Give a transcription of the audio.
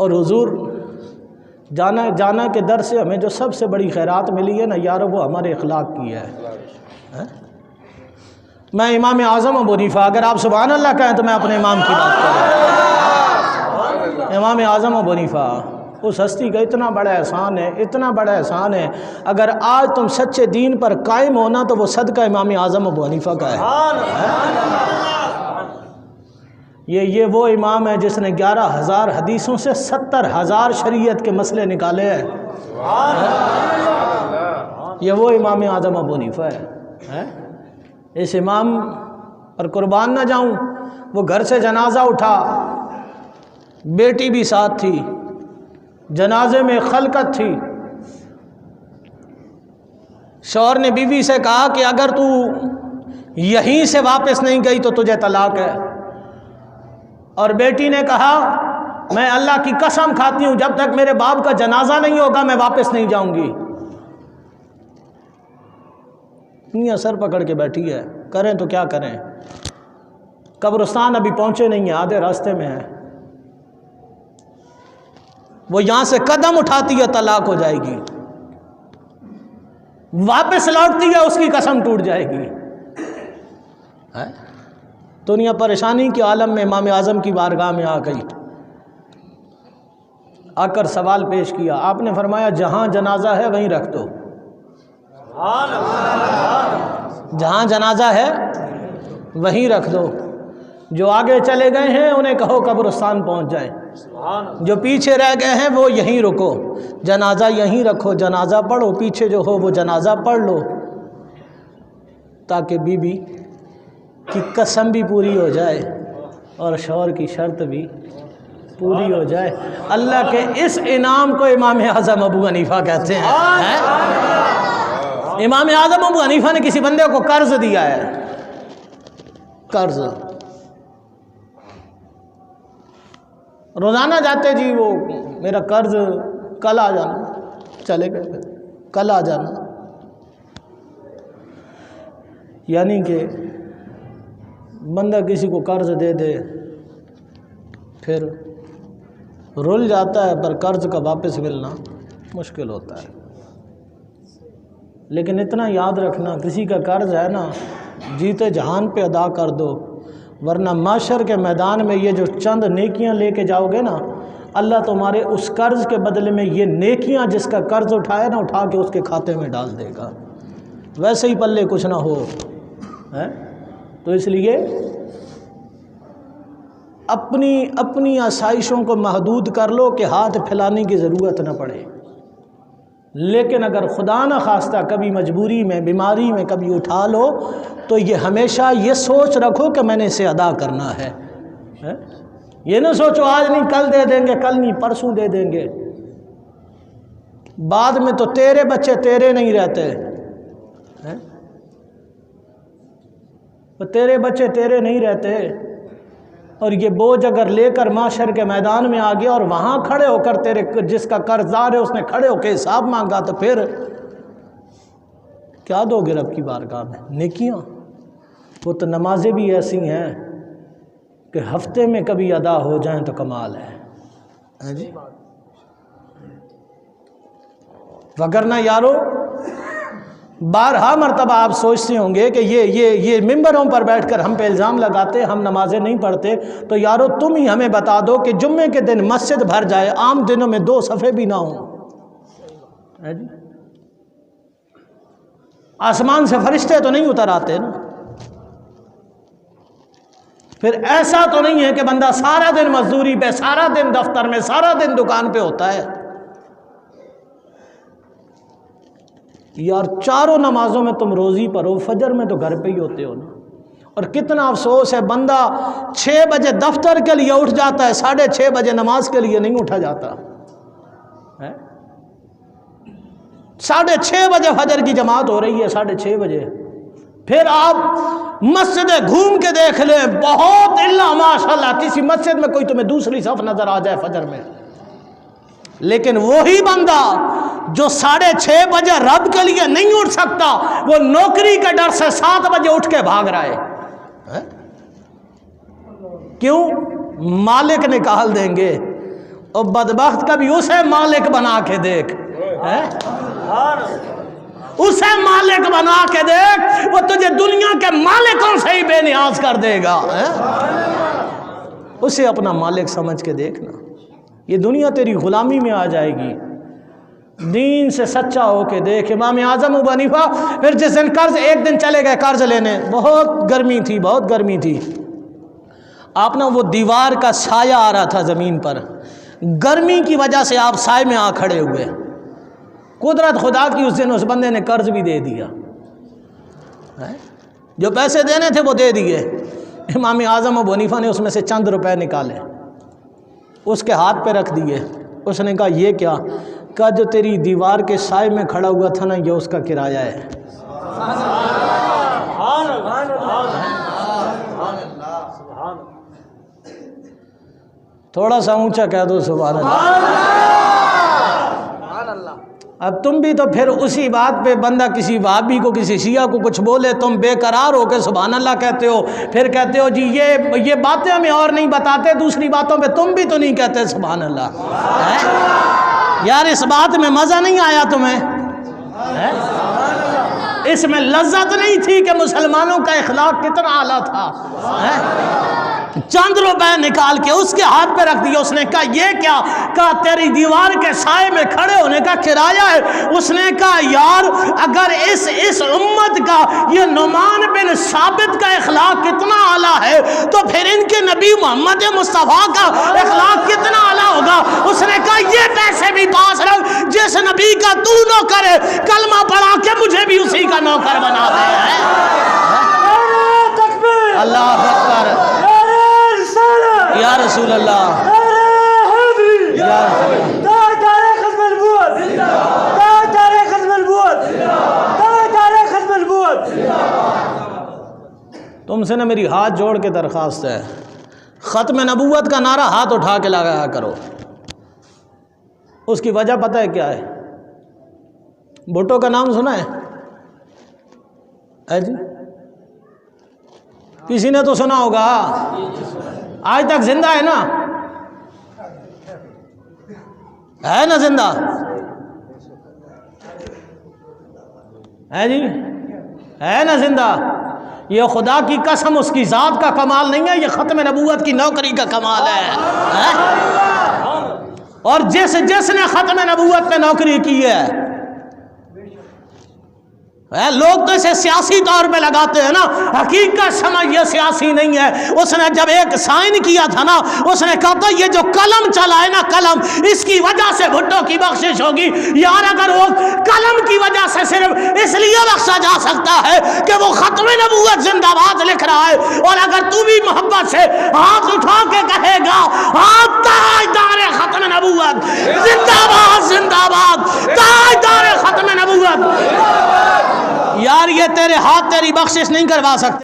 اور حضور جانا کے در سے ہمیں جو سب سے بڑی خیرات ملی ہے نا یارو وہ ہمارے اخلاق کی ہے۔ میں امام اعظم ابو حنیفہ، اگر آپ سبحان اللہ کہیں تو میں اپنے امام کی بات کر رہا ہوں۔ امام اعظم ابو حنیفہ، اس ہستی کا اتنا بڑا احسان ہے، اتنا بڑا احسان ہے، اگر آج تم سچے دین پر قائم ہونا تو وہ صدقہ امام اعظم ابو حنیفہ کا ہے۔ یہ وہ امام ہے جس نے 11,000 حدیثوں سے 70,000 شریعت کے مسئلے نکالے ہیں۔ یہ وہ امام اعظم ابو حنیفہ ہے۔ اس امام پر قربان نہ جاؤں، وہ گھر سے جنازہ اٹھا، بیٹی بھی ساتھ تھی، جنازے میں خلقت تھی۔ شوہر نے بیوی سے کہا کہ اگر تو یہیں سے واپس نہیں گئی تو تجھے طلاق ہے، اور بیٹی نے کہا میں اللہ کی قسم کھاتی ہوں جب تک میرے باپ کا جنازہ نہیں ہوگا میں واپس نہیں جاؤں گی۔ دنیا سر پکڑ کے بیٹھی ہے، کریں تو کیا کریں؟ قبرستان ابھی پہنچے نہیں ہیں، آدھے راستے میں ہے۔ وہ یہاں سے قدم اٹھاتی ہے طلاق ہو جائے گی، واپس لوٹتی ہے اس کی قسم ٹوٹ جائے گی۔ دنیا پریشانی کے عالم میں امام اعظم کی بارگاہ میں آ گئی، آ کر سوال پیش کیا۔ آپ نے فرمایا جہاں جنازہ ہے وہیں رکھ دو، جہاں جنازہ ہے وہیں رکھ دو، جو آگے چلے گئے ہیں انہیں کہو قبرستان پہنچ جائیں، جو پیچھے رہ گئے ہیں وہ یہیں رکو، جنازہ یہیں رکھو، جنازہ پڑھو، پیچھے جو ہو وہ جنازہ پڑھ لو، تاکہ بی بی کی قسم بھی پوری ہو جائے اور شوہر کی شرط بھی پوری ہو جائے۔ اللہ کے اس انعام کو امام اعظم ابو حنیفہ کہتے ہیں۔ امام اعظم ابو حنیفہ نے کسی بندے کو قرض دیا ہے، قرض، روزانہ جاتے جی وہ میرا قرض کل آ جانا، چلے گئے کل آ جانا، یعنی کہ بندہ کسی کو قرض دے دے پھر رل جاتا ہے، پر قرض کا واپس ملنا مشکل ہوتا ہے۔ لیکن اتنا یاد رکھنا کسی کا قرض ہے نا جیتے جہان پہ ادا کر دو، ورنہ معاشر کے میدان میں یہ جو چند نیکیاں لے کے جاؤ گے نا، اللہ تمہارے اس قرض کے بدلے میں یہ نیکیاں جس کا قرض اٹھایا نا اٹھا کے اس کے کھاتے میں ڈال دے گا، ویسے ہی پلے کچھ نہ ہو۔ تو اس لیے اپنی آسائشوں کو محدود کر لو کہ ہاتھ پھیلانے کی ضرورت نہ پڑے، لیکن اگر خدا نہ خواستہ کبھی مجبوری میں بیماری میں کبھی اٹھا لو تو یہ ہمیشہ یہ سوچ رکھو کہ میں نے اسے ادا کرنا ہے۔ یہ نہ سوچو آج نہیں کل دے دیں گے، کل نہیں پرسوں دے دیں گے، بعد میں تو تیرے بچے تیرے نہیں رہتے، تیرے بچے تیرے نہیں رہتے، اور یہ بوجھ اگر لے کر معاشر کے میدان میں آ گیا اور وہاں کھڑے ہو کر تیرے جس کا قرضدار ہے اس نے کھڑے ہو کے حساب مانگا تو پھر کیا دو گے رب کی بارگاہ میں؟ نیکیاں؟ وہ تو نمازیں بھی ایسی ہیں کہ ہفتے میں کبھی ادا ہو جائیں تو کمال ہے جی، وگرنہ یارو بارہا مرتبہ آپ سوچتے ہوں گے کہ یہ ممبروں پر بیٹھ کر ہم پہ الزام لگاتے ہم نمازیں نہیں پڑھتے، تو یارو تم ہی ہمیں بتا دو کہ جمعے کے دن مسجد بھر جائے، عام دنوں میں 2 صفحے بھی نہ ہوں، آسمان سے فرشتے تو نہیں اتر آتے نا، پھر ایسا تو نہیں ہے کہ بندہ سارا دن مزدوری پہ، سارا دن دفتر میں، سارا دن دکان پہ ہوتا ہے۔ یار چاروں نمازوں میں تم روزی پر ہو، فجر میں تو گھر پہ ہی ہوتے ہو نا، اور کتنا افسوس ہے بندہ 6 بجے دفتر کے لیے اٹھ جاتا ہے، 6:30 بجے نماز کے لیے نہیں اٹھا جاتا، 6:30 بجے فجر کی جماعت ہو رہی ہے، 6:30 بجے، پھر آپ مسجدیں گھوم کے دیکھ لیں، بہت الا ماشاءاللہ کسی مسجد میں کوئی تمہیں دوسری صف نظر آ جائے فجر میں، لیکن وہی بندہ جو 6:30 بجے رب کے لیے نہیں اٹھ سکتا وہ نوکری کے ڈر سے 7 بجے اٹھ کے بھاگ رہا ہے، کیوں؟ مالک نکال دیں گے، اور بدبخت کبھی اسے مالک بنا کے دیکھ، اسے مالک بنا کے دیکھ، وہ تجھے دنیا کے مالکوں سے ہی بے نیاز کر دے گا۔ اسے اپنا مالک سمجھ کے دیکھنا، یہ دنیا تیری غلامی میں آ جائے گی۔ دین سے سچا ہو کے دیکھ۔ امام اعظم ابو حنیفہ پھر جس دن قرض، ایک دن چلے گئے قرض لینے، بہت گرمی تھی، بہت گرمی تھی، آپ نا وہ دیوار کا سایہ آ رہا تھا زمین پر، گرمی کی وجہ سے آپ سائے میں آ کھڑے ہوئے۔ قدرت خدا کی، اس دن اس بندے نے قرض بھی دے دیا، جو پیسے دینے تھے وہ دے دیے۔ امام اعظم ابو حنیفہ نے اس میں سے چند روپے نکالے، اس کے ہاتھ پہ رکھ دیے۔ اس نے کہا یہ کیا؟ کہا جو تیری دیوار کے سائے میں کھڑا ہوا تھا نا، یہ اس کا کرایہ ہے۔ تھوڑا سا اونچا کہہ دو سبحان اللہ۔ اب تم بھی تو پھر اسی بات پہ، بندہ کسی وہابی کو، کسی شیعہ کو کچھ بولے، تم بے قرار ہو کے سبحان اللہ کہتے ہو، پھر کہتے ہو جی یہ باتیں ہمیں اور نہیں بتاتے، دوسری باتوں پہ تم بھی تو نہیں کہتے سبحان اللہ۔ یار اس بات میں مزہ نہیں آیا تمہیں؟ اس میں لذت نہیں تھی کہ مسلمانوں کا اخلاق کتنا اعلیٰ تھا؟ چند روپے نکال کے اس کے ہاتھ پہ رکھ دیا۔ اس نے کہا یہ کیا؟ کہا تیری دیوار کے سائے میں کھڑے ہونے کا کرایہ ہے۔ اس نے کہا یار اگر اس امت کا یہ نعمان بن ثابت کا اخلاق کتنا اعلیٰ ہے تو پھر ان کے نبی محمد مصطفیٰ کا اخلاق کتنا اعلیٰ ہوگا۔ اس نے کہا یہ پیسے بھی پاس رکھ، جس نبی کا تو نوکر ہے کلمہ پڑھا کے مجھے بھی اسی کا نوکر بنا دے۔ اللہ اکبر، یا رسول اللہ، تم سے نا میری ہاتھ جوڑ کے درخواست ہے، ختم نبوت کا نعرہ ہاتھ اٹھا کے لگایا کرو۔ اس کی وجہ پتہ ہے کیا ہے؟ بھٹو کا نام سنا ہے جی؟ کسی نے تو سنا ہوگا، آج تک زندہ ہے نا؟ ہے نا زندہ؟ ہے جی؟ ہے نا زندہ؟ یہ خدا کی قسم اس کی ذات کا کمال نہیں ہے، یہ ختم نبوت کی نوکری کا کمال ہے۔ اور جس نے ختم نبوت پہ نوکری کی ہے، لوگ تو اسے سیاسی طور پہ لگاتے ہیں نا، حقیقت سمجھ یہ سیاسی نہیں ہے۔ اس نے جب ایک سائن کیا تھا نا، اس نے کہا تھا یہ جو قلم چلا ہے نا، قلم، اس کی وجہ سے بھٹو کی بخشش ہوگی۔ یار اگر وہ قلم کی وجہ سے صرف اس لیے بخشا جا سکتا ہے کہ وہ ختم نبوت زندہ باد لکھ رہا ہے، اور اگر تو بھی محبت سے ہاتھ اٹھا کے کہے گا ہاں تاجدار ختم نبوت زندہ باد، زندہ باد تاجدار ختم نبوت، یار یہ تیرے ہاتھ تیری بخشش نہیں کروا سکتے۔